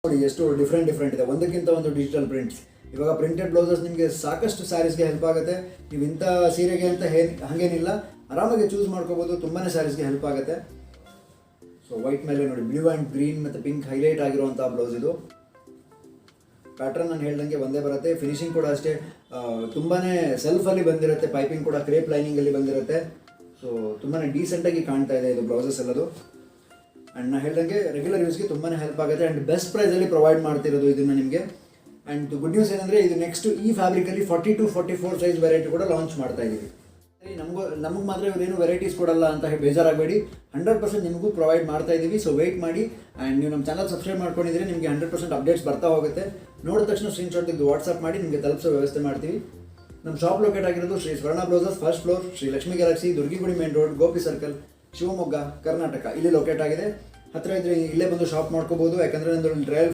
ನೋಡಿ ಎಷ್ಟು ಡಿಫ್ರೆಂಟ್ ಇದೆ, ಒಂದಕ್ಕಿಂತ ಒಂದು ಡಿಜಿಟಲ್ ಪ್ರಿಂಟ್ಸ್. ಇವಾಗ ಪ್ರಿಂಟೆಡ್ ಬ್ಲೌಸಸ್ ನಿಮಗೆ ಸಾಕಷ್ಟು ಸ್ಯಾರೀಸ್ಗೆ ಹೆಲ್ಪ್ ಆಗುತ್ತೆ. ನೀವು ಇಂಥ ಸೀರೆಗೆ ಅಂತ ಹಾಗೇನಿಲ್ಲ, ಆರಾಮಾಗಿ ಚೂಸ್ ಮಾಡ್ಕೋಬೋದು, ತುಂಬಾ ಸ್ಯಾರೀಸ್ಗೆ ಹೆಲ್ಪ್ ಆಗುತ್ತೆ. ಸೊ ವೈಟ್ ಮೇಲೆ ನೋಡಿ ಬ್ಲೂ ಆ್ಯಂಡ್ ಗ್ರೀನ್ ಮತ್ತು ಪಿಂಕ್ ಹೈಲೈಟ್ ಆಗಿರುವಂಥ ಬ್ಲೌಸ್ ಇದು. ಪ್ಯಾಟ್ರನ್ ನಾನು ಹೇಳ್ದಂಗೆ ಒಂದೇ ಬರುತ್ತೆ. ಫಿನಿಶಿಂಗ್ ಕೂಡ ಅಷ್ಟೇ ತುಂಬಾ ಸೆಲ್ಫಲ್ಲಿ ಬಂದಿರುತ್ತೆ, ಪೈಪಿಂಗ್ ಕೂಡ ಕ್ರೇಪ್ ಲೈನಿಂಗಲ್ಲಿ ಬಂದಿರುತ್ತೆ. ಸೊ ತುಂಬಾ ಡೀಸೆಂಟಾಗಿ ಕಾಣ್ತಾ ಇದೆ ಇದು ಬ್ಲೌಸಸ್ ಎಲ್ಲದು. ಆ್ಯಂಡ್ ನಾನು ಹೇಳ್ದಂಗೆ ರೆಗ್ಯುಲರ್ ಯೂಸ್ಗೆ ತುಂಬಾ ಹೆಲ್ಪ್ ಆಗುತ್ತೆ. ಆ್ಯಂಡ್ ಬೆಸ್ಟ್ ಪ್ರೈಸಲ್ಲಿ ಪ್ರೊವೈಡ್ ಮಾಡ್ತಿರೋದು ಇದನ್ನು ನಿಮಗೆ. ಆ್ಯಂಡ್ ಗುಡ್ ನ್ಯೂಸ್ ಏನಂದರೆ ಇದು ನೆಕ್ಸ್ಟ್ ಈ ಫ್ಯಾಬ್ರಿಕಲ್ಲಿ 40 to 44 ಸೈಜ್ ವೆರೈಟಿ ಕೂಡ ಲಾಂಚ್ ಮಾಡ್ತಾ ಇದ್ದೀವಿ. ನಮಗೆ ಮಾತ್ರ ಇವರೇನು ವೆರೈಟೀಸ್ ಕೊಡಲ್ಲ ಅಂತ ಹೇಳಿ ಬೇಜಾರಾಗಬೇಡಿ, 100% ನಿಮಗೂ ಪ್ರೊವೈಡ್ ಮಾಡ್ತಾ ಇದ್ದೀವಿ. ಸೊ ವೆಯ್ಟ್ ಮಾಡಿ. ಆ್ಯಂಡ್ ನೀವು ನಮ್ಮ ಚಾನಲ್ ಸಬ್ಸ್ಕ್ರೈಬ್ ಮಾಡ್ಕೊಂಡಿದ್ರೆ ನಿಮಗೆ 100% ಅಪ್ಡೇಟ್ಸ್ ಬರ್ತಾ ಹೋಗುತ್ತೆ. ನೋಡಿದ ತಕ್ಷಣ ಸ್ಕ್ರೀನ್ಶಾಟ್ ತೆಗೆದು ವಾಟ್ಸಪ್ ಮಾಡಿ ನಿಮಗೆ ತಲುಪಿಸೋ ವ್ಯವಸ್ಥೆ ಮಾಡ್ತೀವಿ. ನಮ್ಮ ಶಾಪ್ ಲೊಕೇಟ್ ಆಗಿರೋದು Shri Swarna blouses, first floor, Shri Lakshmi galaxy, Durgigudi main road, Gopi circle, Shivamogga, Karnataka ಇಲ್ಲಿ ಲೊಕೇಟ್ ಆಗಿದೆ. ಹತ್ತಿರ ಇದ್ರೆ ಇಲ್ಲೇ ಬಂದು ಶಾಪ್ ಮಾಡ್ಕೋಬೋದು. ಯಾಕಂದರೆ ನಂದು ಟ್ರಯಲ್